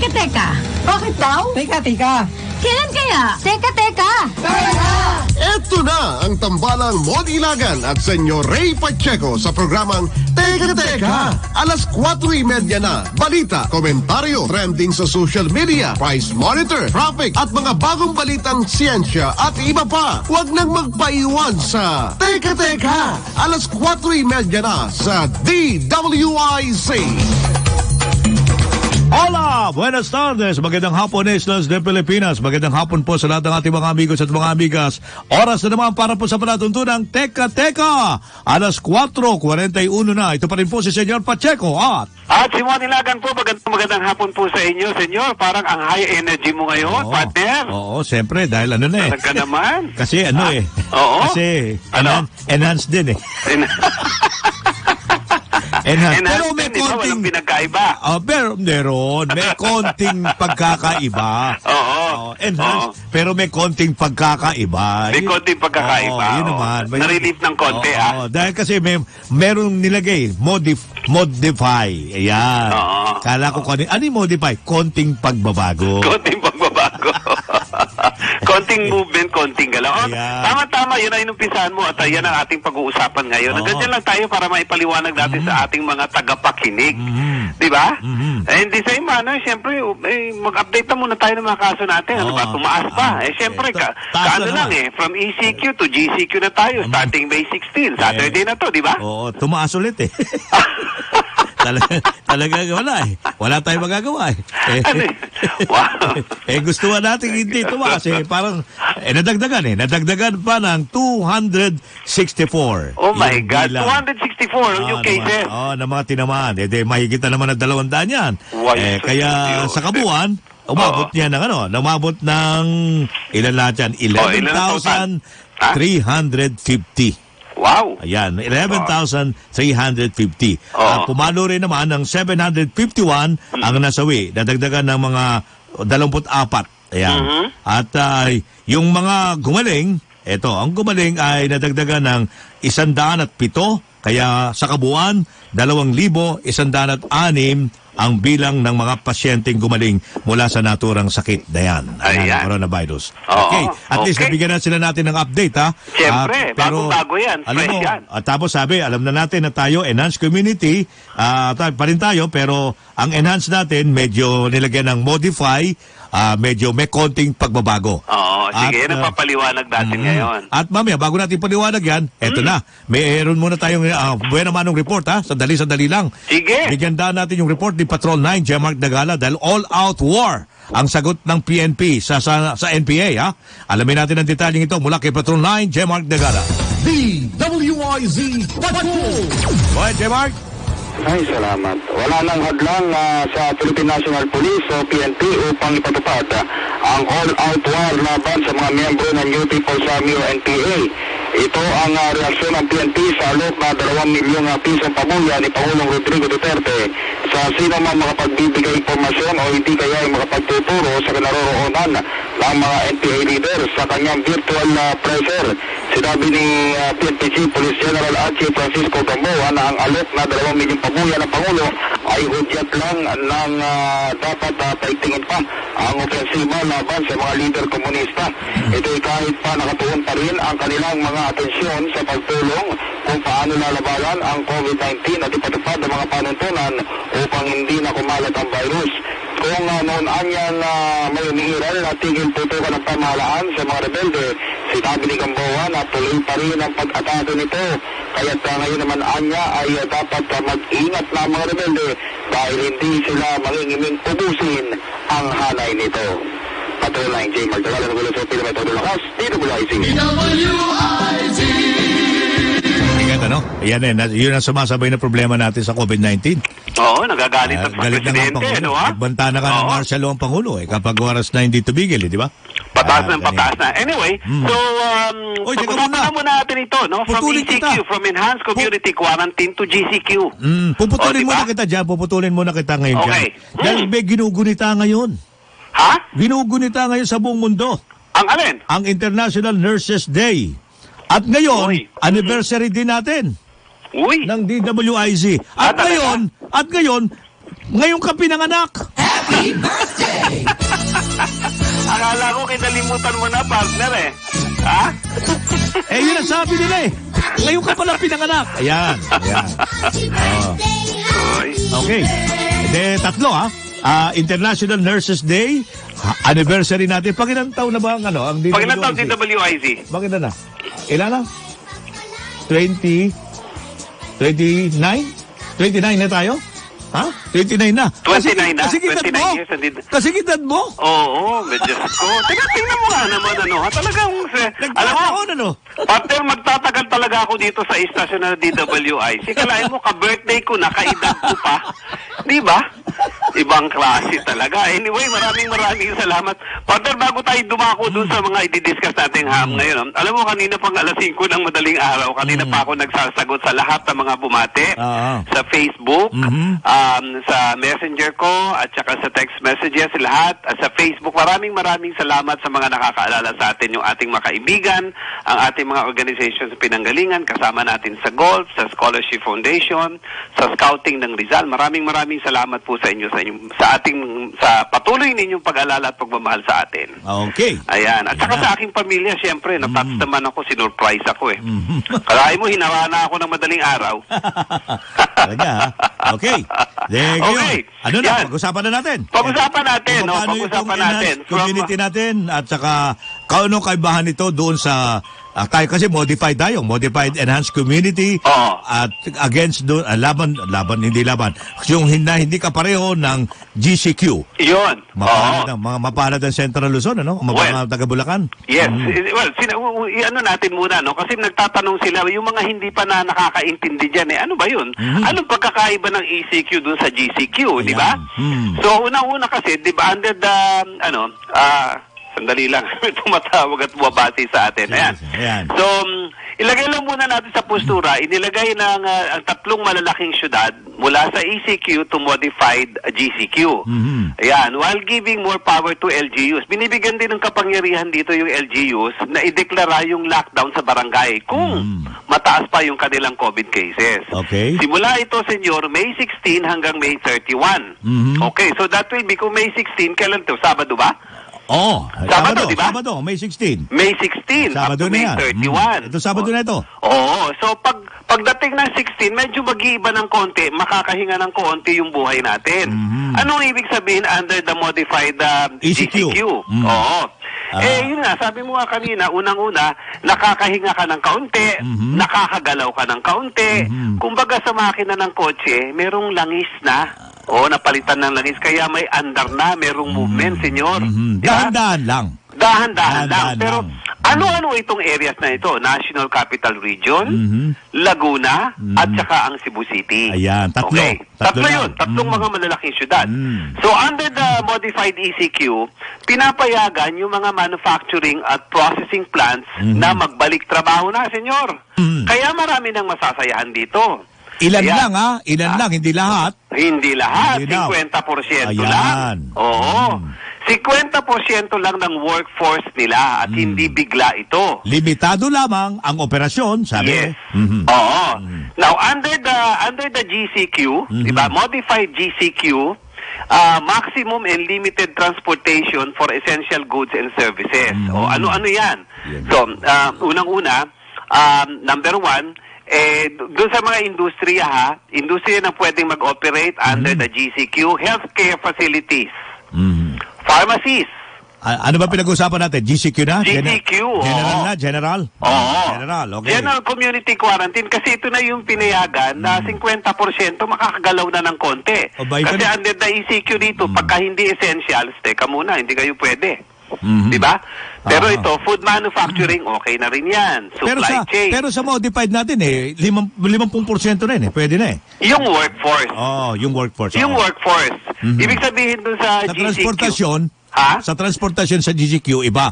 Teka. Bakit daw? Teka. Kailan kaya? Teka. Eto na ang tambalang Mod Ilagan at Senyor Ray Pacheco sa programang Teka. Alas 4:30 na. Balita, komentaryo, trending sa social media, price monitor, traffic at mga bagong balitang siyensya at iba pa. Huwag nang magpaiwan sa Teka. Alas 4:30 na sa DWIC. Hola! Buenas tardes! Magandang hapon, Islas de Pilipinas. Magandang hapon po sa lahat ng ating mga amigos at mga amigas. Oras na naman para po sa palatuntunang Teka! Alas 4:41 na. Ito pa rin po si Senyor Pacheco at Simon Ilagan po, magandang hapon po sa inyo, Senyor. Parang ang high energy mo ngayon, partner. Oo, siyempre, dahil ano na eh. Talaga naman. Kasi ano eh. Oo. Kasi enhanced din eh. Enhanced Pero may din, diba? konting Walang pinagkaiba. pero meron. May konting pagkakaiba. Oo. Enhanced. Pero may konting pagkakaiba. May konting pagkakaiba. Yun naman. Na-relief ng konti, Dahil kasi meron nilagay, modify. Ayan. Oo. Kala ko ano yung modify? Konting pagbabago. Konting pagbabago. Konting movement, konting galaw. Ayan. Tama, yun ay inumpisahan mo at yan ang ating pag-uusapan ngayon. Ganyan lang tayo para maipaliwanag natin sa ating mga tagapakinig. Di ba? And the same manner, siyempre, mag-update na muna tayo ng mga kaso natin. Ano ba? Tumaas pa. Siyempre, kaano lang from ECQ to GCQ na tayo, starting May 16. Saturday na to, di ba? Oo, tumaas ulit eh. Talaga wala eh. Wala tayong magagawa eh. Wow. Gusto natin hindi tumaas eh. Parang, nadagdagan pa ng 264. Oh my God, bilang. 264 yung cases. Na mga tinamaan. Mahigit na naman ng 200 yan. Kaya sa kabuuan, umabot niya ng umabot ng ilan lahat yan? 11,350. Wow. Ayan, 11,350. Pumalo rin naman ng 751 ang nasawi. Nadagdagan ng mga 24. Ayan. At yung mga gumaling, ang gumaling ay nadagdagan ng 107. Kaya sa kabuuan, 2,106 ang bilang ng mga pasyenteng gumaling mula sa naturang sakit na yan. Ng coronavirus. Okay. At least nabigyan na sila natin ng update, ha? Siyempre, bago yan. Alam mo, tapos alam na natin na tayo, enhanced community, pa rin tayo, pero ang enhanced natin, medyo nilagyan ng modify, medyo may konting pagbabago. Sige, yan ang papaliwanag natin ngayon. At mamaya, bago natin paliwanag yan, eto na, mayroon muna tayong buwan naman ng report, ha? Sandali lang. Sige. Bigyan natin yung report ni Patrol 9, Jemark Dagala, dahil all-out war ang sagot ng PNP sa NPA, ha? Alamin natin ang detalyeng ito mula kay Patrol 9, Jemark Dagala. DWIZ Patrol! Boy, Jemark! Ay, salamat. Wala nang hadlang sa Philippine National Police o PNP upang ipatupad ang all-out war laban sa mga miyembro ng New People's Army o NPA. Ito ang reaksyon ng PNP sa alok na 2 milyong pisong pabuya ni Pangulong Rodrigo Duterte sa sino man makapagbibigay impormasyon o hindi kaya ay makapagtuturo sa kinaroroonan ng mga NPA leaders sa kanyang virtual presser. Sinabi ni PNP Chief Police General Archie Francisco Gamboa na ang alok na 2 milyong pabuya ng Pangulo ay hudyat lang ng dapat paigtingin pa ang ofensiba laban sa mga leader komunista. Ito'y kahit pa nakatuon pa rin ang kanilang mga atensyon sa pagtulong kung paano lalabanan ang COVID-19 at ipatupad ang mga panuntunan upang hindi na kumalat ang virus. Kung noon anyang may umiiral na tigil putukan ng pamahalaan sa mga rebelde, sinabi ni Gamboa na tuloy pa rin ang pag-atake nito. Kaya't ngayon naman anya ay dapat mag-ingat na ang mga rebelde dahil hindi sila mangingiming ubusin ang hanay nito. Patuloy J. Magdalala ng Gulo sa Pilimetro Lakas, DWIZ. Yan yun ang sumasabay na problema natin sa COVID-19. Oo, nagagalit ang galit na nga ang presidente, Pangulo. Nagbanta na ka ng martial law ang Pangulo kapag oras na hindi tumigil, di ba? Pataas na. Anyway, so, pag-usapan muna natin ito, no? From ECQ, from Enhanced Community Quarantine to GCQ. Puputulin muna kita dyan, ngayon dyan. Okay. Dahil may ginugunita ngayon. Ha? Ginugunita ngayon sa buong mundo. Ang alin? Ang International Nurses Day. At ngayon, anniversary din natin. Ng DWIZ. At ngayon, ngayong ka pinanganak. Akala ko kinalimutan mo na, partner eh. Ha? Yun ang sabi nila eh. Ngayon ka pala pinanganak. Ayan. Oy. Okay. Tatlo International Nurses Day, anniversary natin. Pag-ilang taon na ba ang ang DWIC? Pag ilang taon DWIC? Pag-ilang na? Ilan na? 29? 29 na tayo? Ha? 29 na. 29 na? Kasi kitad 29 mo? years na din. Kasi kitad mo? Oo, Diyos ko. Tingnan mo nga naman, talagang, alam mo, partner, magtatagal talaga ako dito sa istasyon na DWIC. Kalahin mo, ka-birthday ko na, kaedad ko pa. Di ba? Ibang klase talaga. Anyway, maraming salamat. Partner, bago tayo dumako dun sa mga i-discuss natin ngayon, alam mo, kanina pang alas 5 ng madaling araw, kanina pa ako nagsasagot sa lahat ng mga bumate, sa Facebook, sa Messenger ko, at saka sa text messages, lahat, at sa Facebook. Maraming salamat sa mga nakakaalala sa atin, yung ating mga kaibigan, ang ating mga organizations sa pinanggalingan, kasama natin sa golf, sa Scholarship Foundation, sa Scouting ng Rizal. Maraming salamat po sa inyo, sa patuloy ninyong pag-alala at pagmamahal sa atin. Okay. Ayan. At saka sa aking pamilya, siyempre, natouch naman ako, sinurprise ako eh. Kalahin mo, hinawa na ako ng madaling araw. Talaga, okay. Okay. Ano na, pag-usapan na natin. Pag-usapan natin, no? Paano Pag-usapan itong natin. community natin at saka kaano kaibahan nito doon sa tayo kasi modified enhanced community at against doon hindi laban yung hindi ka pareho ng GCQ. Iyon. Mga mapalad ng Central Luzon, mga taga Bulacan. Yes. Well, natin muna, no? Kasi nagtatanong sila, yung mga hindi pa na nakakaintindi dyan, ano ba yun? Anong pagkakaiba ng ECQ dun sa GCQ, di ba? So, una-una kasi, di ba, under the, sandali lang, tumatawag at bumabati sa atin. Ayan. So, ilagay lang muna natin sa postura, inilagay ng ang tatlong malalaking syudad mula sa ECQ to modified GCQ. Ayan, while giving more power to LGUs. Binibigyan din ng kapangyarihan dito yung LGUs na ideklara yung lockdown sa barangay kung mataas pa yung kanilang COVID cases. Okay. Simula ito, senyor, May 16 hanggang May 31. Okay, so that will be kung May 16, kailan to? Sabado ba? Sabado, di ba? Sabado, May 16. May 16, Sabado up to May na yan. 31. Ito, Sabado na ito. Oo. So, pagdating ng 16, medyo mag-iiba ng konti, makakahinga ng konti yung buhay natin. Anong ibig sabihin under the modified ECQ? Oo. Yun nga, sabi mo nga kanina, unang-una, nakakahinga ka ng kaunti, nakakagalaw ka ng kaunti. Kumbaga sa makina ng kotse, merong langis na. Napalitan ng langis, kaya may andar na, merong movement, senyor. Dahan-dahan lang. Dahan-dahan lang. Pero ano-ano itong areas na ito? National Capital Region, Laguna, at saka ang Cebu City. Ayan, tatlo. Okay. Tatlo yun. Tatlong mga malalaking syudad. So, under the modified ECQ, pinapayagan yung mga manufacturing at processing plants na magbalik trabaho na, senyor. Kaya marami nang masasayahan dito. Ilan lang, hindi lahat. Hindi lahat. 50% lang. Oo. 50% lang ng workforce nila at hindi bigla ito. Limitado lamang ang operasyon, sabi. Yes. Oo. Now, under the GCQ, diba, modified GCQ, maximum and limited transportation for essential goods and services. Ano-ano yan? So, unang-una, number one, doon sa mga industriya na pwedeng mag-operate under the GCQ, healthcare facilities, pharmacies. Ano ba pinag-usapan natin? GCQ na? GCQ, General na? General? Oo. General, okay. General Community Quarantine, kasi ito na yung pinayagan na 50% makakagalaw na ng konti. Kasi under the ECQ dito, pagka hindi essentials, teka muna, hindi kayo pwede. Diba? Pero ito, food manufacturing, okay na rin yan. Supply chain. Pero sa modified natin 50% rin pwede na Yung workforce. Yung workforce. Yung workforce. Ibig sabihin dun sa GCQ. Sa transportasyon sa GCQ, iba.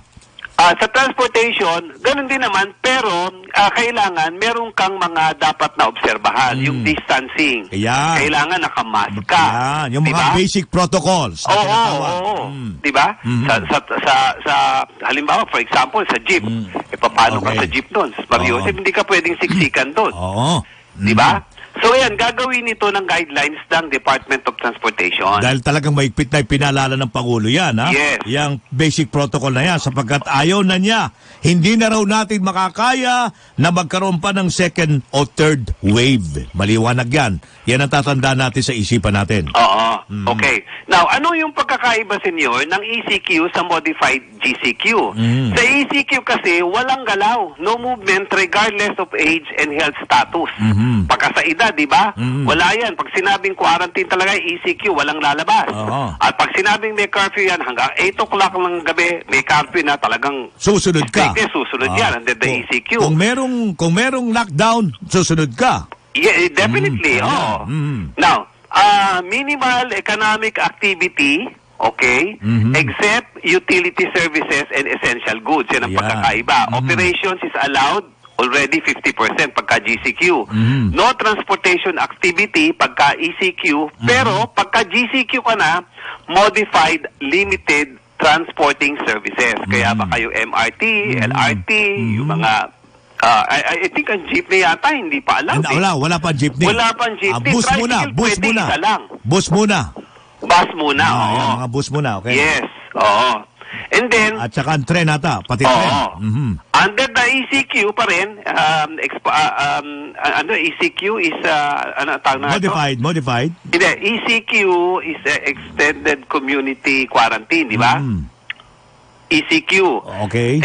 Sa transportation, ganun din naman, pero kailangan meron kang mga dapat na obserbahan, yung distancing. Ayan. Kailangan nakamask ka. Ayan. Yung mga basic protocols. Oo. Diba? Sa halimbawa, for example, sa jeep. Paano ka sa jeep doon? Mario, hindi ka pwedeng siksikan doon. Oo. Diba? So yan, gagawin ito ng guidelines ng Department of Transportation. Dahil talagang maigpit na pinalala ng Pangulo yan, ha? Yes. Yang basic protocol na yan, sapagkat ayaw na niya. Hindi na raw natin makakaya na magkaroon pa ng second o third wave. Maliwanag yan. Yan ang tatandaan natin sa isipan natin. Oo. Okay. Now, ano yung pagkakaiba, senyor, ng ECQ sa modified GCQ? Sa ECQ kasi, walang galaw. No movement regardless of age and health status. Pagka sa edad, di ba? Wala yan. Pag sinabing quarantine talaga, ECQ, walang lalabas. At pag sinabing may curfew yan, hanggang 8 o'clock ng gabi, may curfew na talagang susunod ka. Susunod yan under the ECQ. Kung merong lockdown, susunod ka. Yeah, definitely. Now, minimal economic activity, okay, except utility services and essential goods. Yan ang pagkakaiba. Operations is allowed already 50% pagka GCQ. No transportation activity pagka ECQ, pero pagka GCQ ka na, modified limited transporting services. Kaya ba kayo MRT, LRT, yung mga I think ang jeepney yata hindi pa alam. Wala pa jeepney. Wala pa jeepney. Bus muna. Bus muna. Bus muna, oo. Mga bus muna, okay. Yes, oo. And then, at saka ang tren ata, pati tren. Under the ECQ pa rin, ECQ is, ano tawag na ito? Modified. Hindi, ECQ is Extended Community Quarantine, di ba? ECQ. Okay.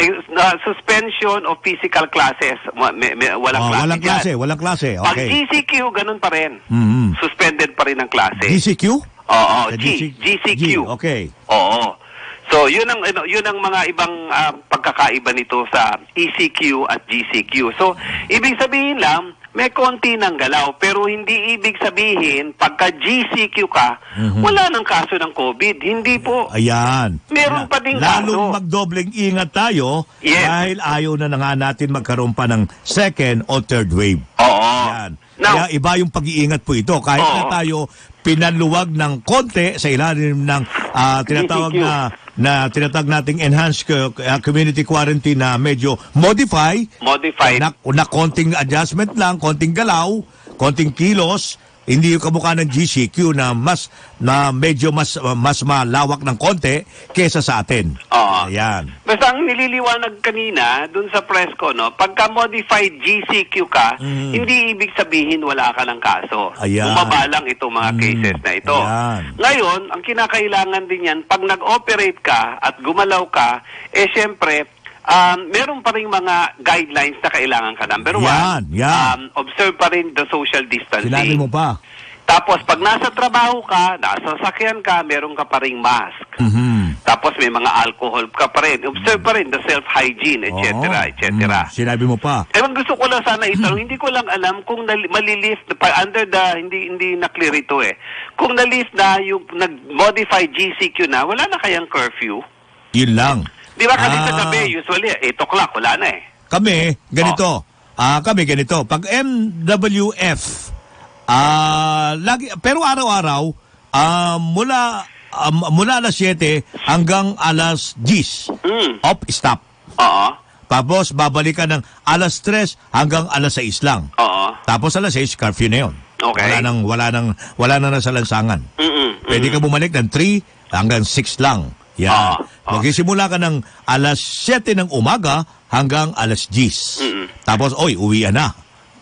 Suspension of physical classes. Walang klase. Walang klase. Pag Okay. GCQ, ganun pa rin. Suspended pa rin ang klase. GCQ? Oo, GCQ. Okay. Oo. So, yun ang mga ibang pagkakaiba nito sa ECQ at GCQ. So, ibig sabihin lang, may konti ng galaw, pero hindi ibig sabihin, pagka GCQ ka, wala nang kaso ng COVID. Hindi po. Ayan. Meron pa ding kaso. Lalong magdobleng ingat tayo dahil ayaw na nga natin magkaroon pa ng second o third wave. Oo. Ayan. Kaya iba yung pag-iingat po ito. Kahit na tayo pinaluwag ng konti sa ilalim ng tinatawag nating enhanced community quarantine na medyo modified na konting adjustment lang, konting galaw, konting kilos, hindi yung kamukha ng GCQ na medyo mas malawak ng konti kesa sa atin. Ayan. Basta ang nililiwanag kanina dun sa press ko, no, pagka modified GCQ ka, hindi ibig sabihin wala ka ng kaso. Ayan. Bumaba lang itong mga cases na ito. Ayan. Ngayon, ang kinakailangan din yan, pag nag-operate ka at gumalaw ka, syempre, meron pa rin mga guidelines na kailangan ka. Number one, observe pa rin the social distancing. Sinabi mo pa. Tapos, pag nasa trabaho ka, nasa sasakyan ka, meron ka pa rin mask. Tapos, may mga alcohol ka pa rin. Observe pa rin the self-hygiene, etc., etc. Sinabi mo pa. Gusto ko lang sana itanong, hindi ko lang alam kung malilift, under the, hindi na-clear ito kung na-lift na yung nag-modify GCQ na, wala na kayang curfew? Yun lang. Di ba kasi sa gabi, usually, 8 o'clock, wala na Kami, ganito. Kami ganito. Pag MWF, pero araw-araw, mula alas 7 hanggang alas 10. Stop. Tapos, babalikan ng alas 3 hanggang alas 6 lang. Tapos alas 6, curfew na yun. Okay. Wala na sa lansangan. Pwede ka bumalik ng 3 hanggang 6 lang. Yan. Magsisimula ka ng alas 7 ng umaga hanggang alas 10. Tapos, uwian na.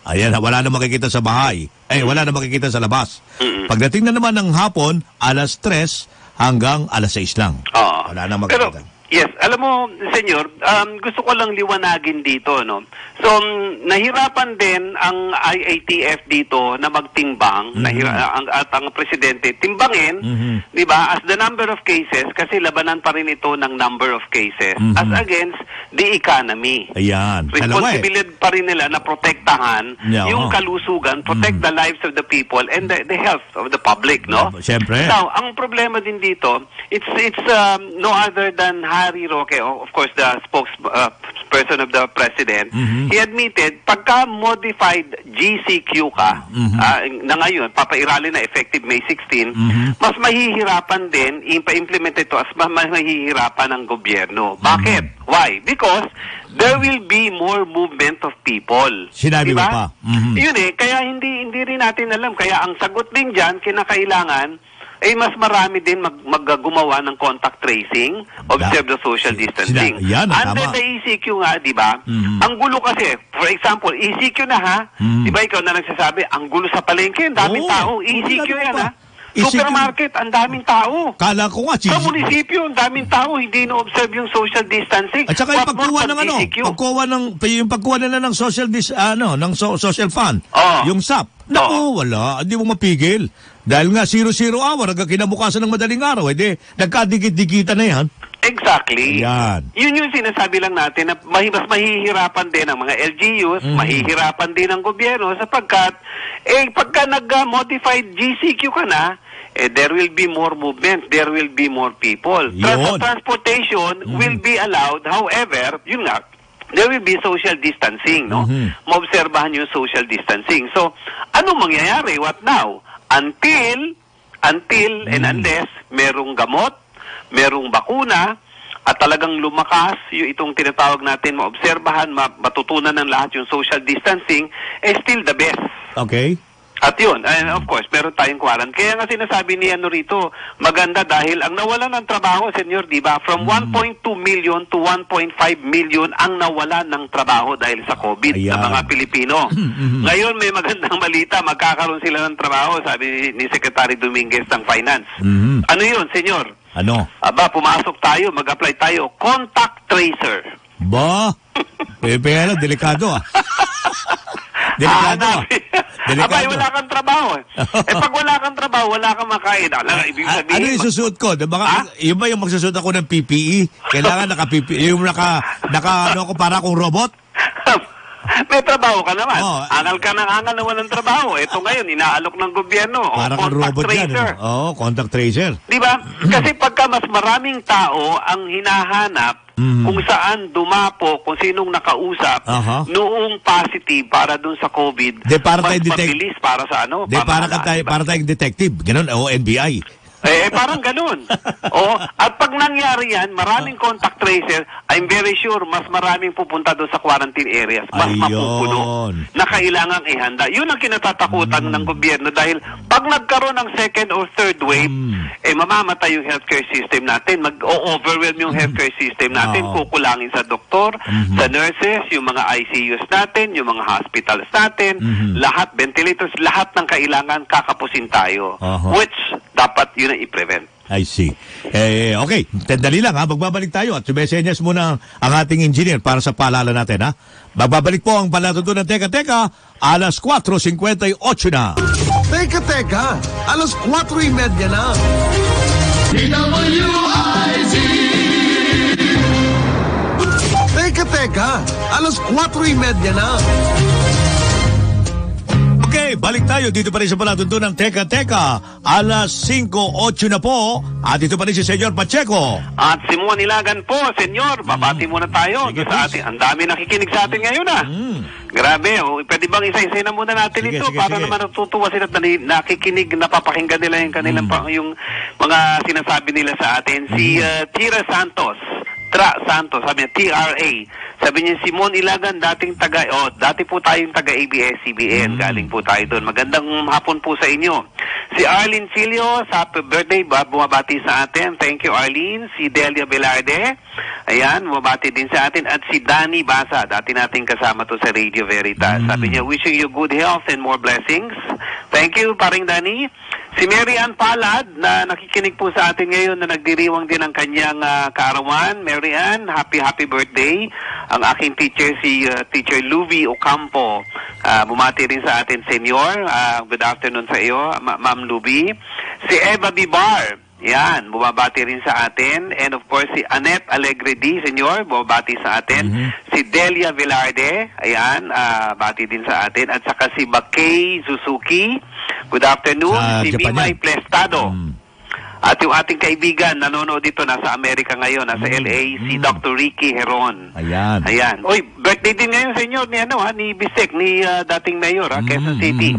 Ayan, wala na makikita sa bahay. Wala na makikita sa labas. Pagdating na naman ng hapon, alas 3 hanggang alas 6 lang. Wala na makikita. Yes, alam mo, senyor, gusto ko lang liwanagin dito, no? So, nahirapan din ang IATF dito na magtimbang, at ang presidente timbangin, di ba, as the number of cases, kasi labanan pa rin ito ng number of cases, as against the economy. Ayan. Responsibility pa rin nila na protektahan yung kalusugan, protect the lives of the people and the health of the public, no? Siyempre. Now, ang problema din dito, it's no other than Harry Roque, of course, the spokesperson of the president, he admitted, pagka modified GCQ ka, na ngayon, papairali na effective May 16, mas mahihirapan din, ipa-implement ito as mas mahihirapan ng gobyerno. Bakit? Why? Because there will be more movement of people. Sinabi mo pa. Yun kaya hindi rin natin alam. Kaya ang sagot din dyan, kinakailangan, mas marami din gumawa ng contact tracing, observe the social distancing. Under the ECQ nga, di ba? Ang gulo kasi, for example, ECQ na ha, di ba ikaw na nagsasabi, ang gulo sa palengke, ang daming tao, ECQ yan ha. Supermarket, ang daming tao. Kala ko nga, sa munisipyo, ang daming tao, hindi na-observe yung social distancing. At saka yung pagkuha ng pagkuha nila ng social ng social fund, yung SAP. Naku, wala, hindi mo mapigil. Dahil nga 0-0 hour, hanggang kinabukasan ng madaling araw, nagkadikit-dikitan na yan. Exactly. Yan. Yun yung sinasabi lang natin na mas mahihirapan din ang mga LGUs, mahihirapan din ang gobyerno sapagkat pagka nag-modified GCQ ka na, there will be more movement, there will be more people. Transportation will be allowed, however, yun nga, there will be social distancing, no? Maobserbahan yung social distancing. So, ano mangyayari? What now? Until and unless merong gamot, merong bakuna, at talagang lumakas yung itong tinatawag natin, maobserbahan, matutunan ng lahat yung social distancing, still the best. Okay. At yun, and of course, meron tayong quarantine. Kaya nga sinasabi ni rito, maganda dahil ang nawala ng trabaho, senyor, di ba? From 1.2 million to 1.5 million ang nawala ng trabaho dahil sa COVID ng mga Pilipino. Ngayon, may magandang balita, magkakaroon sila ng trabaho, sabi ni Secretary Dominguez ng Finance. Ano yun, senyor? Ano? Pumasok tayo, mag-apply tayo, contact tracer. Ba? Pero delikado Delikado. Abay, wala kang trabaho. Pag wala kang trabaho, wala kang makain. Ibig sabihin, ano yung susuot ko? Yung ba yung magsusuot ako ng PPE? Kailangan naka-PPE. Yung para akong robot? May trabaho ka naman. Angal ka ng angal na walang trabaho. Ito ngayon, inaalok ng gobyerno. Para kang robot tracer. Contact tracer. Di ba? Kasi pagka mas maraming tao ang hinahanap kung saan dumapo, kung sinong nakausap, noong positive para dun sa COVID, mas mabilis para sa para tayong detective. Ganun, NBI. Parang ganun. At pag nangyari yan, maraming contact tracer, I'm very sure mas maraming pupunta doon sa quarantine areas. Mas mapupuno na kailangang ihanda. Yun ang kinatatakutan ng gobyerno dahil pag nagkaroon ng second or third wave, mamamatay yung healthcare system natin. Mag-overwhelm yung healthcare system natin. Kukulangin sa doktor, sa nurses, yung mga ICUs natin, yung mga hospitals natin, lahat, ventilators, lahat ng kailangan kakapusin tayo. Which dapat yun ang i-prevent. I see. Okay, tandali lang ha. Magbabalik tayo at sumesenyas muna ang ating engineer para sa paalala natin ha. Magbabalik po ang palatuntunan Teka Teka, alas 4:58 na. Teka, alas 4:30 na. DWIZ. Teka, alas 4:30 na. Okay, balik tayo dito pa rin sa palatuntunan Teka Teka, alas 5:08 na po. At dito pa rin si Senyor Pacheco. At si Mon Ilagan po, Senyor. Babati muna tayo. Ang dami nakikinig sa atin ngayon Grabe, pwede bang isa-isa na muna natin ito para naman natutuwa sila at nakikinig, napapakinggan nila yung kanilang yung mga sinasabi nila sa atin. Si Tira Santos, sabi niya, TRA. Sabi niya, Simon Ilagan, dati po tayong taga-ABS-CBN. Galing po tayo doon. Magandang hapon po sa inyo. Si Arlene Filio, happy birthday, bumabati sa atin. Thank you, Arlene. Si Delia Velarde, ayan, bumabati din sa atin. At si Danny Basa, dati nating kasama to sa Radio Veritas. Sabi niya, wishing you good health and more blessings. Thank you, paring Danny. Si Mary Ann Palad, na nakikinig po sa atin ngayon, na nagdiriwang din ang kanyang kaarawan. Mary Ann, happy birthday. Ang aking teacher, si Teacher Luby Ocampo, bumati rin sa atin, Senyor. Good afternoon sa iyo, Ma'am Luby. Si Eva Bibar, yan, bumabati rin sa atin. And of course, si Annette Alegre D, Senyor, bumabati sa atin. Si Delia Velarde, ayan, bati din sa atin. At saka si Bakay Suzuki, good afternoon. Si Mimay Plestado. At yung ating kaibigan, nanonood dito, nasa Amerika ngayon, nasa LA, si Dr. Ricky Heron. Ayan. Ayan. Uy, birthday din ngayon sa inyo ni Bisek, ni dating mayor, Quezon City.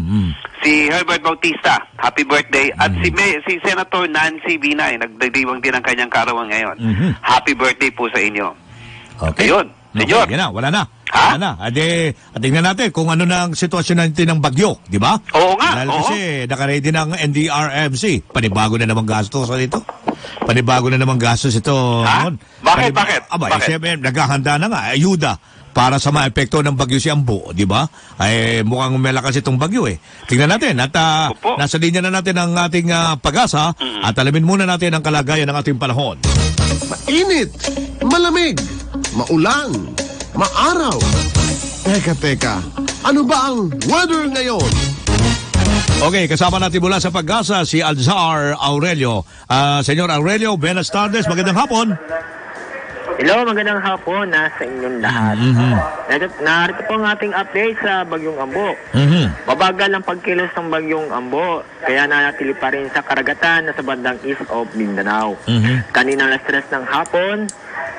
Si Herbert Bautista, happy birthday. At si Senator Nancy Binay, nagdiriwang din ang kanyang karawan ngayon. Happy birthday po sa inyo. Okay. Ayun, senyor. Okay, wala na. Ha? Wala na. At tingnan natin kung ano na ang sitwasyon natin ng bagyo, di ba? Oo nga, Dahil oo. kasi nakaready ng NDRMC. Panibago na namang gastos dito. Panibago na namang gastos ito. Ha? Noon. Bakit? Aba, Bakit? siyempre, naghahanda na nga. Ayuda para sa mga epekto ng bagyo si Ambo, di ba? Ay mukhang malakas itong bagyo eh. Tingnan natin at Opo. nasa linya na natin ang ating pag-asa at alamin muna natin ang kalagayan ng ating panahon. Mainit, malamig, maulan, maaraw. Teka, ano ba ang weather ngayon? Okay, kasama natin mula sa Pag-asa si Alzar Aurelio. Senyor Aurelio, buenas tardes, magandang hapon. Hello, magandang hapon sa inyong lahat. Narito po ang ating update sa Bagyong Ambo. Mabagal ang pagkilos ng Bagyong Ambo, kaya nanatili pa rin sa karagatan na sa bandang east of Mindanao. Kanina alas 3 ng hapon,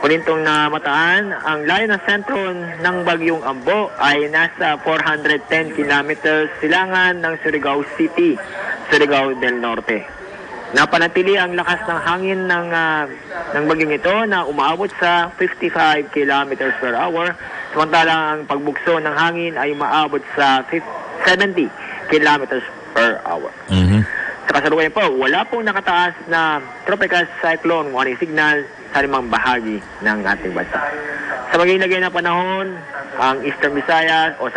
kulintong na mataan, ang layo ng sentro ng Bagyong Ambo ay nasa 410 kilometers silangan ng Surigao City, Surigao del Norte. Napanatili ang lakas ng hangin ng bagyong ito na umaabot sa 55 kilometers per hour, samantalang ang pagbugso ng hangin ay umaabot sa 70 kilometers per hour. Sa kasalukuyan po, wala pong nakataas na tropical cyclone warning signal sa limang bahagi ng ating bansa. Sa magiging na panahon, ang Eastern Visayas o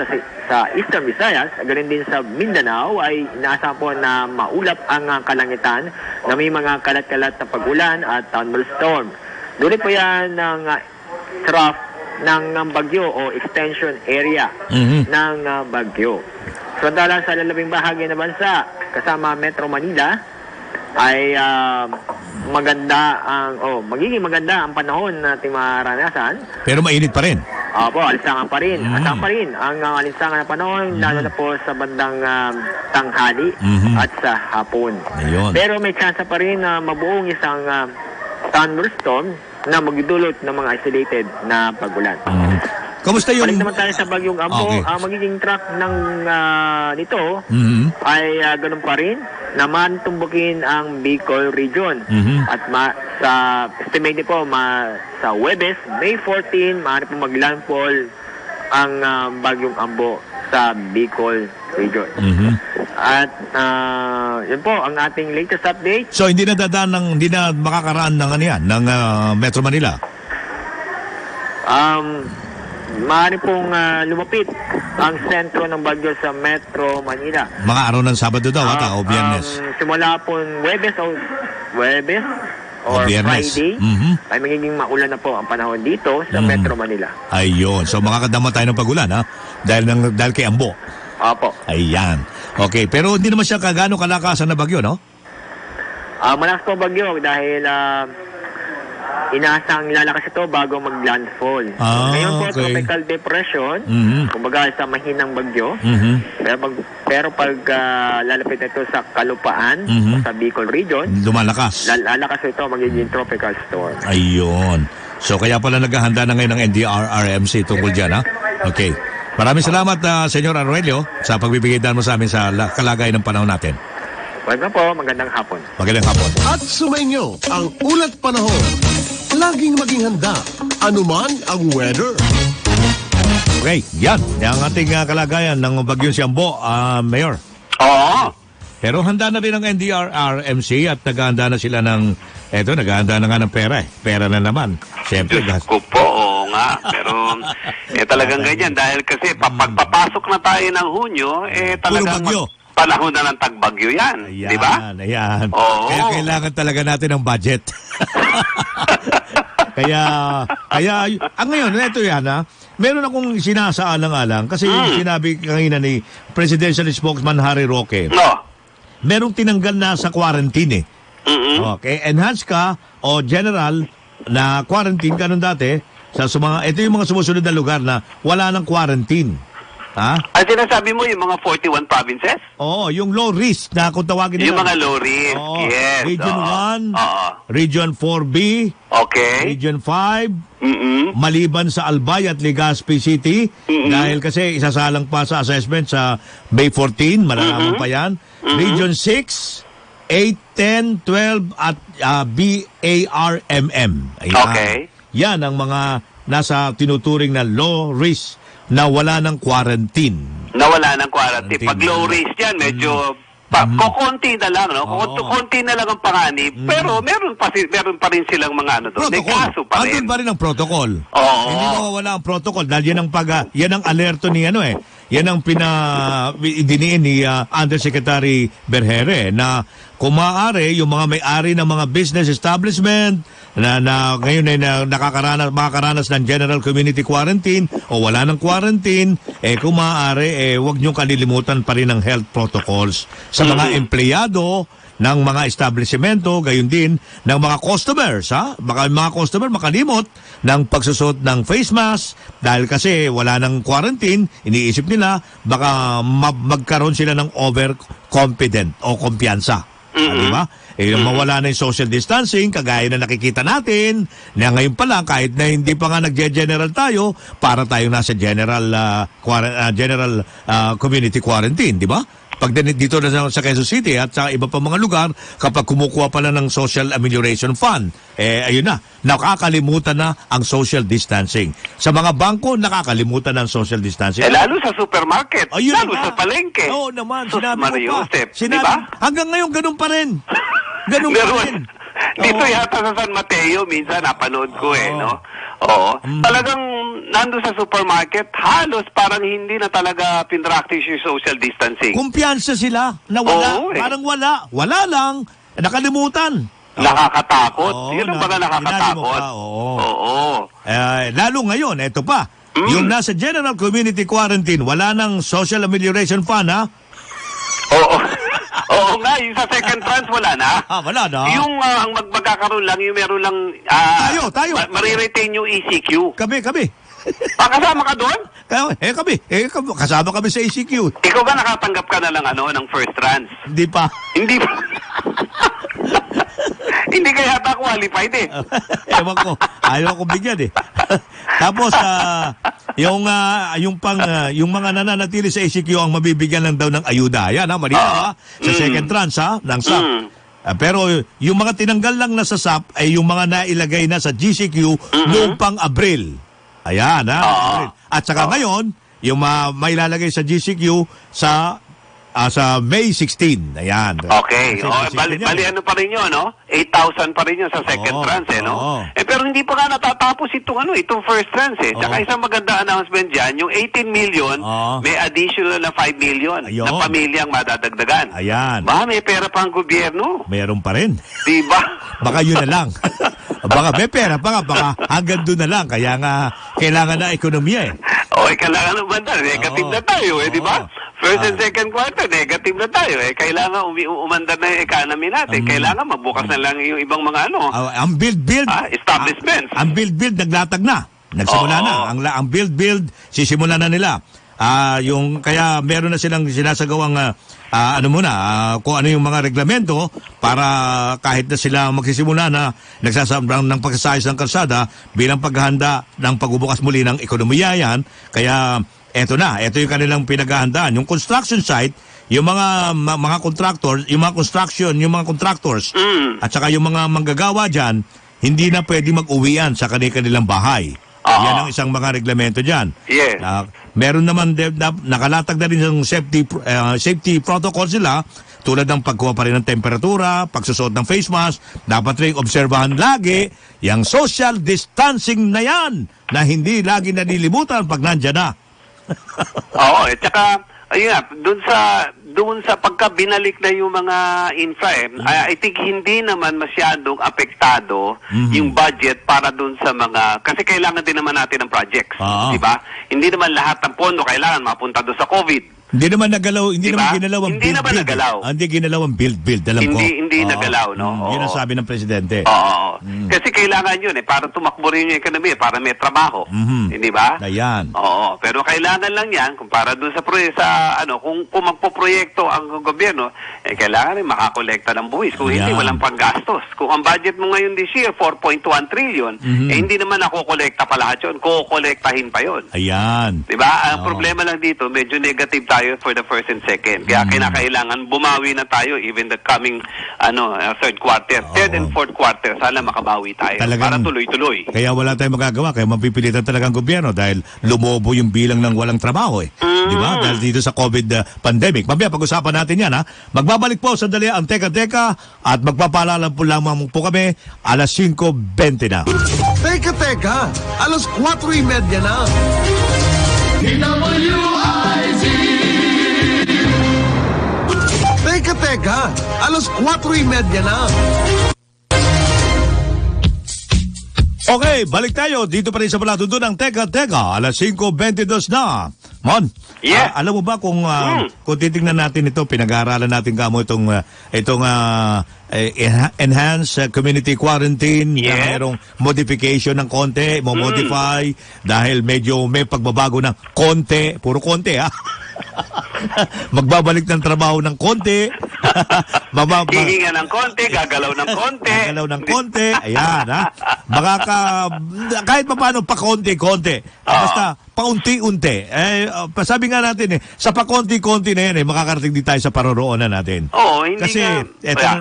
sa Eastern Visayas, ganun din sa Mindanao ay inaasahan po na maulap ang kalangitan na may mga kalat-kalat na pag-ulan at thunderstorm. Doon po yan ng trough ng bagyo o extension area ng bagyo. Samantala sa lalabing bahagi ng bansa, kasama Metro Manila, ay magiging maganda ang panahon na ating maranasan. Pero mainit pa rin. Opo, alinsangan pa rin. Asahan pa rin ang alinsangan na panahon, lalo na po sa bandang tanghali at sa hapon. Ayun. Pero may chance pa rin na mabuong isang thunderstorm na magdudulot ng mga isolated na pagulan. Kamusta yung... Balik naman tayo sa Bagyong Ambo. Okay. Ang magiging track ng nito ay ganun pa rin naman tumbukin ang Bicol region. At sa estimate po, sa Huwebes, May 14, maaari po maglandfall ang Bagyong Ambo sa Bicol region. At yun po ang ating latest update. So hindi na makakaraan ng ng Metro Manila. Maaari pong lumapit ang sentro ng bagyo sa Metro Manila. Mga araw ng Sabado daw ata o Biyernes. Simula po Huwebes or Biyernes. Friday ay magiging maulan na po ang panahon dito sa Metro Manila. Ayun. So makakadama tayo ng pagulan ha? Dahil kay Ambo. Opo. Ayan. Okay. Pero hindi naman siya kagano kalakasan na bagyo, no? Malakas po bagyo dahil inaasang lalakas ito bago mag-landfall. Ngayon po, okay. tropical depression, kumbaga sa mahinang bagyo. Pero pag lalapit ito sa kalupaan, sa Bicol region, lumalakas. lalakas ito, magiging tropical storm. Ayun. So kaya pala naghahanda na ngayon ng NDRRMC tungkol dyan, ha? Okay. Maraming salamat, Senyor Aurelio, sa pagbibigay mo sa amin sa kalagayan ng panahon natin. Welcome po, magandang hapon. Magandang hapon. At sumainyo ang ulat panahon. Laging maging handa, anuman ang weather. Okay, yan. Yan ang ating kalagayan ng bagyong Siambo, Mayor. Oo. Pero handa na rin ang NDRRMC at naghahanda na sila ng, naghahanda na nga ng pera eh. Pera na naman. Siyempre, Diyos ko po, oo nga. Pero, talagang ganyan. Dahil kasi, pagpapasok na tayo ng Hunyo, talagang bagyo. Panahon na ng tagbagyo yan. Ayan, Di ba? Ayan. Oo. Kaya kailangan talaga natin ng budget. kaya, ngayon, ito yan ha. Meron akong sinasaalang-alang kasi sinabi kanina ni Presidential Spokesman Harry Roque. No. Merong tinanggal na sa quarantine eh. Okay, enhanced ka o general na quarantine ka nun dati ito yung mga sumusunod na lugar na wala ng quarantine. Ha? Ang sinasabi mo, yung mga 41 provinces? Oo, yung low risk na kung tawagin nila. Yung mga low risk, Oo. yes. Region oo. 1, Oo. Region 4B, Okay. Region 5, Mm-mm. maliban sa Albay at Legazpi City, dahil kasi isasalang pa sa assessment sa May 14, malalaman pa yan. Region 6, 8, 10, 12 at BARMM. Ayan. Okay. Yan ang mga nasa tinuturing na low risk na wala ng quarantine. Nawala ng quarantine. Quarantine. Pag low risk yan, medyo kukunti na lang, no? Kukunti na lang ang panganib. Pero meron pa rin silang mga ano doon. May kaso pa rin. Andun pa rin ang protocol. Oo. Hindi mawawala ang protocol dahil yan ang alerto ni yan ang idiniin ni Undersecretary Berhere na kung maaari yung mga may-ari ng mga business establishment na ngayon ay makakaranas ng general community quarantine o wala ng quarantine, kung maaari, wag niyong kalilimutan pa rin ang health protocols sa mga empleyado ng mga establishmento, gayon din ng mga customers, ha? Baka mga customer makalimot ng pagsusot ng face mask dahil kasi wala ng quarantine, iniisip nila baka magkaroon sila ng overconfident o kumpiyansa. Di ba? Mawala na yung social distancing, kagaya na nakikita natin, na ngayon pa lang, kahit na hindi pa nga nag-general tayo, para tayong nasa general community quarantine, di ba? Pag dito na sa Quezon City at sa iba pa mga lugar, kapag kumukuha pala ng Social Amelioration Fund, ayun na, nakakalimutan na ang social distancing. Sa mga bangko, nakakalimutan na ang social distancing. Lalo sa supermarket, Ayun lalo na. sa palengke. Oo naman, Sus, sinabi Mario ko pa. Josep, Sinabi, di ba? hanggang ngayon, ganun pa rin. Ganun pa Meron. rin. Dito Oo. yata sa San Mateo, minsan napanood ko Oo. no? Oo. Talagang nando sa supermarket, halos parang hindi na talaga pinractice yung social distancing. Kumpiyansa sila na wala. Oo, Parang wala. Wala lang. Nakalimutan. Nakakatakot. Oo, Yun ang mga sinabi mo nakakatakot. pa, oo. Oo. Lalo ngayon, eto pa. Yung nasa General Community Quarantine, wala ng Social Amelioration Fund, ha? Oo. Oo nga, yung sa second trans wala na. Wala na. Yung ang magkakaroon lang, yung meron lang Tayo. mariretain yung ECQ. Kami. Kasama ka doon? Kami. Kasama kami sa ECQ. Ikaw ba nakatanggap ka na lang ng first trans? Hindi pa. Hindi ba? Hindi ka yata qualified eh. Ewan ko. Ayaw ko bigyan eh. Tapos, yung mga nananatili sa ECQ ang mabibigyan lang daw ng ayuda. Yan, malinaw, ha? Sa second trans, ha? Ng SAP. Pero yung mga tinanggal lang na sa SAP ay yung mga nailagay na sa GCQ noong pang Abril. Ayan, ha? Abril. At saka ngayon, yung mailalagay sa GCQ sa May 16. Ayan. Okay. Kasi Bali ano pa rin yun, no? 8,000 pa rin yun sa second trans, no? Oo. Pero hindi pa nga natatapos itong first trans, eh. Tsaka isang maganda announcement dyan, yung 18 million, may additional na 5 million Ayun. na pamilyang madadagdagan. Ayan. Ba, may pera pa ang gobyerno. Meron pa rin. Diba? Baka yun na lang. Baka may pera pa nga, baka hanggang doon na lang. Kaya nga, kailangan na ekonomiya eh. Okay, kailangan naman na. Negative na tayo, di ba? First and second quarter, negative na tayo. Kailangan umandar na yung economy natin. Kailangan mabukas na lang yung ibang mga Ang build, establishments. ang build, naglatag na. Nagsimula na. Ang build, sisimula na nila. Kaya meron na silang sinasagawang kung ano yung mga reglamento para kahit na sila magsisimula na nagsasabrang ng pagsasayos ng kalsada bilang paghahanda ng pagbubukas muli ng ekonomiya yan. Kaya ito yung kanilang pinaghahandaan. Yung construction site, yung mga contractors, yung mga contractors at saka yung mga manggagawa dyan, hindi na pwede mag-uwian sa kanilang bahay. Yan ang isang mga reglamento dyan. Yes. Meron naman nakalatag na rin ng safety protocol sila tulad ng pagkuha pa rin ng temperatura, pagsusot ng face mask, dapat rin obserbahan lagi yung social distancing na yan na hindi lagi nalilimutan pag nandyan na. Oo, tsaka ayun nga, doon sa pagka binalik na yung mga infra, I think hindi naman masyadong apektado yung budget para doon sa mga, kasi kailangan din naman natin ng projects, di ba? Hindi naman lahat ng pondo kailangan mapunta doon sa COVID. Hindi naman nagalaw, hindi Diba? naman ginalaw ang Hindi build. naman nagalaw. Hindi ginalaw ang build, alam ko. Hindi Oo. nagalaw, no? Yun ang Oo. sabi ng presidente. Oo. Kasi kailangan yun para tumakbo rin yung ekonomiya, para may trabaho. Hindi ba? Ayan. Oo, pero kailangan lang yan kung para doon sa kung magpoproyekto ang gobyerno, kailangan rin makakolekta ng buwis. Kung hindi, Ayan. walang panggastos. Kung ang budget mo ngayon this year 4.1 trillion, hindi naman nakokolekta pa lahat yun, kukolektahin pa yun. Ayan. Diba? Ang problema lang dito, medyo negative tayo for the first and second. Kaya kinakailangan bumawi na tayo even the coming third quarter. Third and fourth quarter, sana makabawi tayo para tuloy-tuloy. Kaya wala tayong magagawa, kaya mapipilitan talagang gobyerno dahil lumobo yung bilang ng walang trabaho eh. Di ba? Dahil dito sa COVID pandemic. Mamaya pag-usapan natin yan ha. Magbabalik po sandali ang Teka at magpapaalala po lamang po kami alas 5:20 na. Teka, alas 4:30 na. Teka, alas 4:30 na. Okay, balik tayo. Dito pa rin sa palatuntunan ng Teka. Alas 5:22 na. Mon, Yeah. alam mo ba kung titingnan natin ito, pinag-aaralan natin kamo itong enhanced community quarantine na Yeah. mayroong modification ng konti, modify dahil medyo may pagbabago ng konti, puro konti ha. Magbabalik ng trabaho ng konti. Hihinga ng konti, gagalaw ng konti. Gagalaw ng konti. Ayan, ha? Kahit pa paano, pa-konti-konti. Basta, paunti-unti. Sabi nga natin sa pa-konti-konti na yan, makakarating din tayo sa paroroonan natin. Oo, hindi Kasi,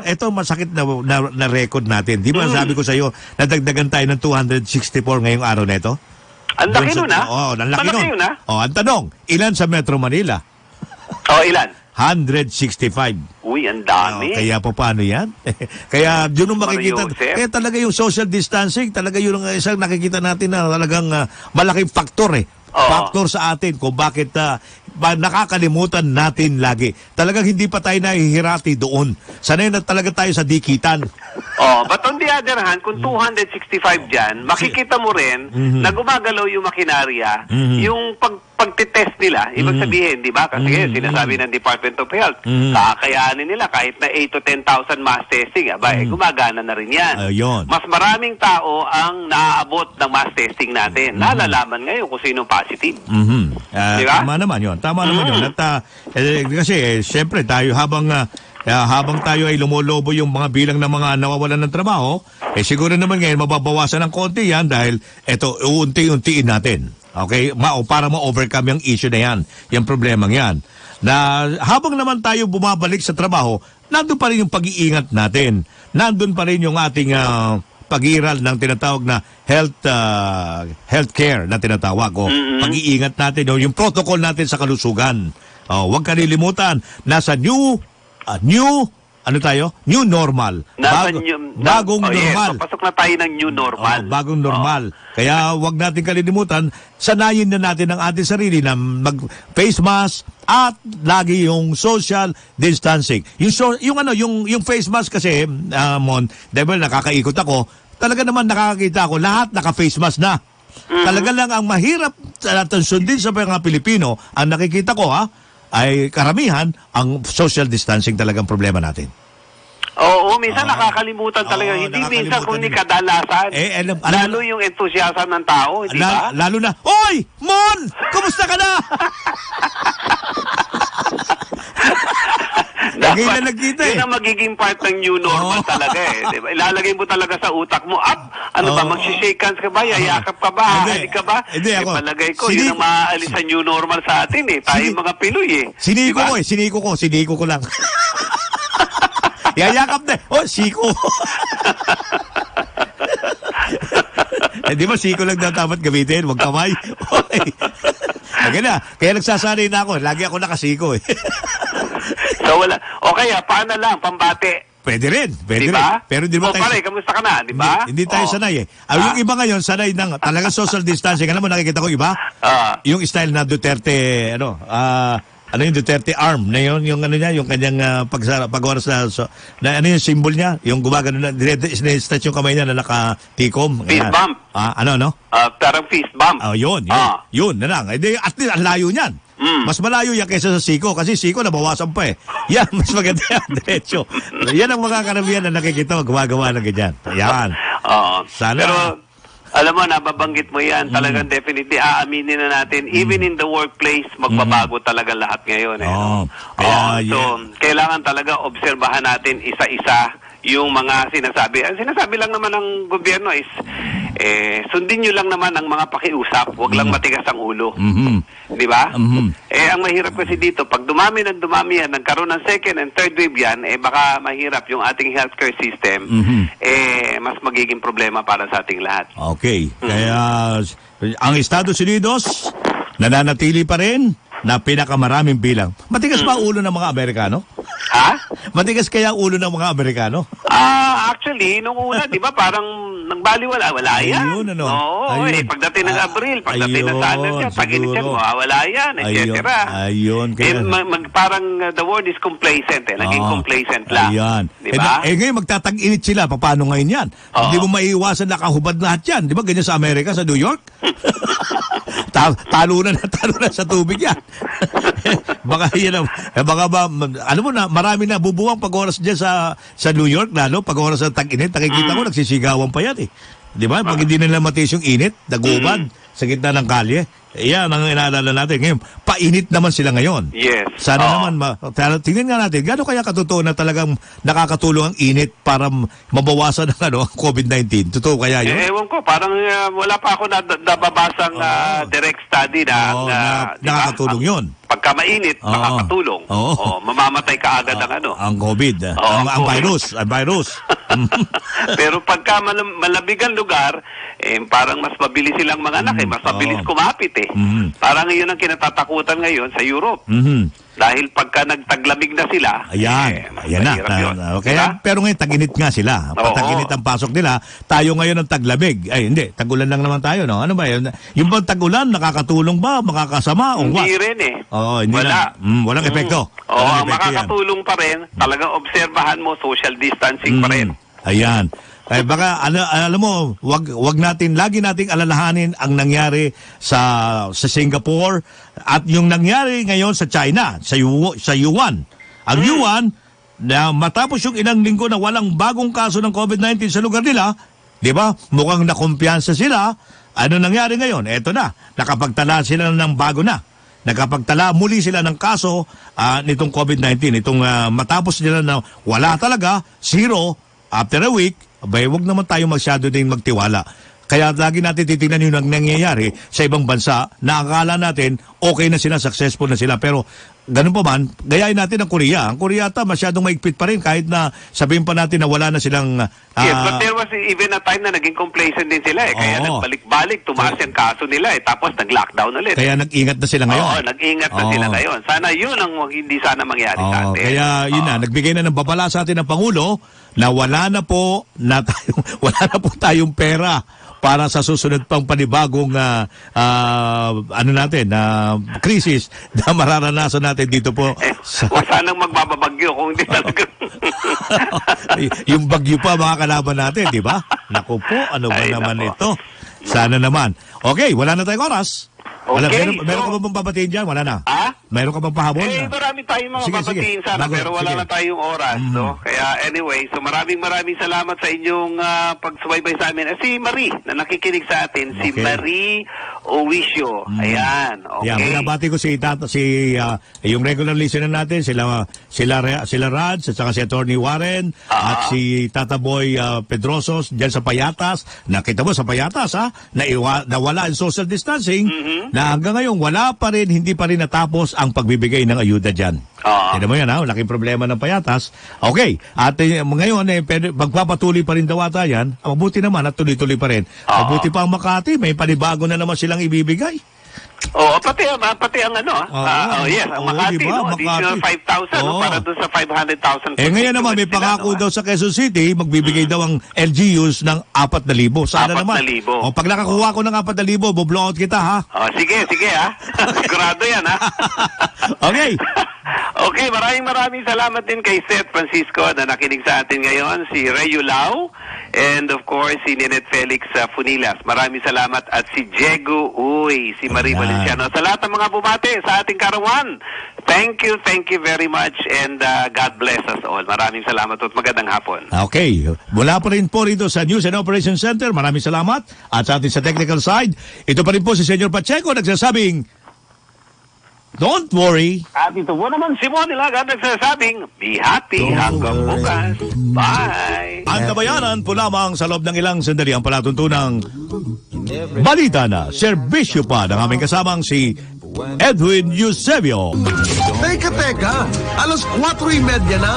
ito masakit na record natin. Di ba sabi ko sa iyo, nadagdagan tayo ng 264 ngayong araw na ito? Ang laki nun, ha? Oo, ang laki Malaki nun. yun, ha? Ang tanong, ilan sa Metro Manila? Ilan? 165. Uy, ang dami. Kaya po paano yan? Kaya yun ang makikita. Joseph. Kaya talaga yung social distancing, talaga yun ang isang nakikita natin na talagang malaking faktor eh. Oo. Faktor sa atin kung bakit nakakalimutan natin lagi. Talagang hindi pa tayo nahihirati doon. Sanay na talaga tayo sa dikitan. But on the other hand, kung 265 dyan, makikita mo rin na gumagalaw yung makinarya, yung pagtitest nila, ibig sabihin, di ba? Kasi ngayon, sinasabi ng Department of Health, kakayanin nila kahit na 8 to 10,000 mass testing, gumagana na rin yan. Ayun. Mas maraming tao ang naaabot ng mass testing natin. Nalalaman ngayon kung sino positive. Diba? Tama naman yun. At, kasi, syempre, tayo habang tayo ay lumolobo yung mga bilang ng mga nawawalan ng trabaho, siguro naman ngayon mababawasan ng konti yan dahil eto, uunti-untiin natin. Okay? Para ma-overcome yung issue na yan, yung problemang yan. Na habang naman tayo bumabalik sa trabaho, nandun pa rin yung pag-iingat natin. Nandun pa rin yung ating pag-iral ng tinatawag na healthcare na tinatawag. Pag-iingat natin, yung protocol natin sa kalusugan. Huwag kalilimutan, nasa new normal. Bagong normal. Papasok na tayo ng new normal. Bagong normal. Kaya wag natin kalilimutan, sanayin na natin ang ating sarili na mag-face mask at lagi yung social distancing. Yung face mask kasi, dahil nakakaikot ako, talaga naman nakakakita ako, lahat naka-face mask na. Talaga lang ang mahirap natin sundin sa mga Pilipino, ang nakikita ko ay karamihan ang social distancing talagang problema natin. Oo, minsan nakakalimutan talaga. Hindi minsan kung hindi kadalasan. Lalo yung enthusiasm ng tao, hindi ba? Lalo na, Oy! Mon! Kumusta ka na? Lagi na nagkita Yun ang magiging part ng new normal talaga Diba? Ilalagay mo talaga sa utak mo, magsishake hands ka ba? Yayakap ka ba? Hahalik ka ba? Hindi ako. Palagay ko, yun ang maaalis sa new normal sa atin Tayo mga Pinoy Siniko ko lang. Yayakap na. Siko. Di ba siko lang na dapat gamitin? Huwag kamay. Kaya nagsasanay na ako. Lagi ako nakasiko So wala. O kaya, paano lang, pambate? Pwede rin. Diba? Pero di ba pare, kamusta ka na? Diba? Hindi tayo sanay Yung iba ngayon, sanay ng talaga social distancing. Alam mo, nakikita ko iba? Yung style na Duterte, yung Duterte arm na yun, yung yung kanyang pag-oras na yung symbol niya, yung gumagano na, stretch yung kamay niya na nakatikom. Fist bump. Parang fist bump. Yun na lang. At least, ang layo niyan. Mas malayo yan kaysa sa Siko. Kasi Siko, nabawasan pa eh. Yan, mas maganda yan. Diretso. Yan ang mga karamihan na nakikita mo, gumagawa ng ganyan. Yan. Oo. Sana. Pero, alam mo, nababanggit mo yan. Talagang definitely, aaminin na natin. Even in the workplace, magbabago talaga lahat ngayon. Oo. So, kailangan talaga obserbahan natin isa-isa yung mga sinasabi. Ang sinasabi lang naman ng gobyerno is, sundin nyo lang naman ang mga pakiusap. Huwag lang matigas ang ulo. Di ba? Ang mahirap kasi dito, pag dumami yan, nagkaroon ng second and third wave yan, baka mahirap yung ating healthcare system, mas magiging problema para sa ating lahat. Okay. Kaya, ang Estados Unidos, nananatili pa rin na pinakamaraming bilang. Matigas ba ulo ng mga Amerikano? Ha? Matigas kaya ulo ng mga Amerikano? Actually, nung una, di ba, parang nagbaliwala. Wala yan. Ayun, ano? Oo, Ayun. Pagdating ng Abril, pagdating ng summer yan, pag-init yan, wala yan, etc. Ayun. Kaya, parang the word is complacent, naging complacent lang. Ayan. Di ba? Ngayon, magtatag-init sila. Paano ngayon yan? Hindi mo maiiwasan nakahubad lahat yan. Di ba ganyan sa Amerika, sa New York? Talo na sa tubig yan. Baka yan, baka ba, ano mo na, marami na bubuwang pag-oras dyan sa New York, lalo, pag-oras ng tag-init, nakikita ko, nagsisigawan pa yan eh. Di ba? Pag hindi nila matis yung init, nagubad sa gitna ng kalye. Yan ang inaalala natin. Ngayon, painit naman sila ngayon. Yes. Sana naman, tingnan nga natin, gaano kaya katotoo na talagang nakakatulong ang init para mabawasan ang COVID-19? Totoo kaya yun? Ewan ko, parang wala pa ako nababasang direct study na nakakatulong yun. Pagka mainit, nakakatulong. Mamamatay ka agad ang COVID. Ang virus. Ang virus. Pero pagka malabig ang lugar, parang mas mabilis silang mga anak, mas mabilis kumapit eh. Parang yun ang kinatatakutan ngayon sa Europe. Dahil pagka nagtaglamig na sila, ayan na. Kaya, pero ngayon, tag-init nga sila. Tag-init ang pasok nila. Tayo ngayon ang taglamig. Ay, hindi. Tag-ulan lang naman tayo, no? Ano ba yun? Yung bang tag-ulan, nakakatulong ba? Makakasama? Hindi rin eh. Hindi wala. Walang epekto. Makakatulong pa rin. Talagang obserbahan mo, social distancing pa rin. Ayan. Baka alam mo, wag natin lagi nating alalahanin ang nangyari sa Singapore at yung nangyari ngayon sa China, sa Yuan. Ang Yuan na matapos yung ilang linggo na walang bagong kaso ng COVID-19 sa lugar nila, 'di ba? Mukhang nakumpiyansa sila. Ano nangyari ngayon? Eto na, nakapagtala sila ng bago na. Nakapagtala muli sila ng kaso nitong COVID-19. Itong matapos nila na wala talaga, zero, after a week, abay, wag naman tayo masyado din magtiwala. Kaya lagi natin titingnan yung nangyayari sa ibang bansa na akala natin okay na sila, successful na sila. Pero ganun pa man, gayahin natin ang Korea. Ang Korea masyadong maigpit pa rin kahit na sabihin pa natin na wala na silang... yes, but there was even a time na naging complacent din sila eh. Kaya nagbalik-balik, tumaas yung kaso nila eh. Tapos nag-lockdown ulit. Kaya nag-ingat na sila ngayon. Oo, nag-ingat na sila ngayon. Sana yun ang hindi sana mangyari sa atin. Kaya yun na, nagbigay na ng babala sa atin ng Pangulo na wala na po tayong pera para sa susunod pang panibagong krisis na mararanasan natin dito po. Sanang magbababagyo kung hindi talaga. Yung bagyo pa mga kalaban natin, di ba? Naku po, ano ba naman ito? Sana naman. Okay, wala na tayong oras. Okay, meron ka ba bang babatiin dyan? Wala na. Meron ka bang pahabol? Marami tayong mga babatiin sana, pero wala na tayong oras, no? Kaya anyway, so maraming salamat sa inyong pagsubaybay sa amin. Si Marie, na nakikinig sa atin, si Marie Owisio. Ayan, okay. Yeah, binabati ko yung regular listener natin, sila Rads, at saka si Attorney Warren, at si Tata Boy Pedrosos, dyan sa Payatas. Nakita mo sa Payatas, na wala ang social distancing, na hanggang ngayon wala pa rin, hindi pa rin natapos ang pagbibigay ng ayuda dyan. Tignan mo yan, laking problema ng Payatas. Okay, at ngayon magpapatuloy pa rin daw ata yan. Mabuti naman at tuloy-tuloy pa rin. Mabuti pa ang Makati, may panibago na naman silang ibibigay. Pati ang yes, ang Makati, diba? Additional 5,000 para doon sa 500,000. Ngayon naman, may pangako daw sa Quezon City, magbibigay daw ang LGUs ng 4,000. Sana naman. 4,000. Pag nakakuha ko ng 4,000, bublowout kita, ha? Sige, ha? Sigurado yan, ha? Okay. Okay, maraming salamat din kay Seth Francisco na nakinig sa atin ngayon, si Rayo Lau, and of course, si Ninette Felix Funilas. Maraming salamat. At si Diego Uy, si Marie Ayan. Valenciano. Sa lahat ng mga bumate sa ating karawan, thank you very much, and God bless us all. Maraming salamat at magandang hapon. Okay. Mula pa rin po rito sa News and Operations Center, maraming salamat. At sa atin sa technical side, ito pa rin po si Senyor Pacheco nagsasabing, don't worry. At ito po naman si Moni Lagan nagsasabing, be happy hanggang bukas. Bye! Ang kabayanan po lamang sa loob ng ilang sandali ang palatuntunang balita na serbisyo pa ng aming kasamang si Edwin Eusebio. Teka, alas 4:30 na.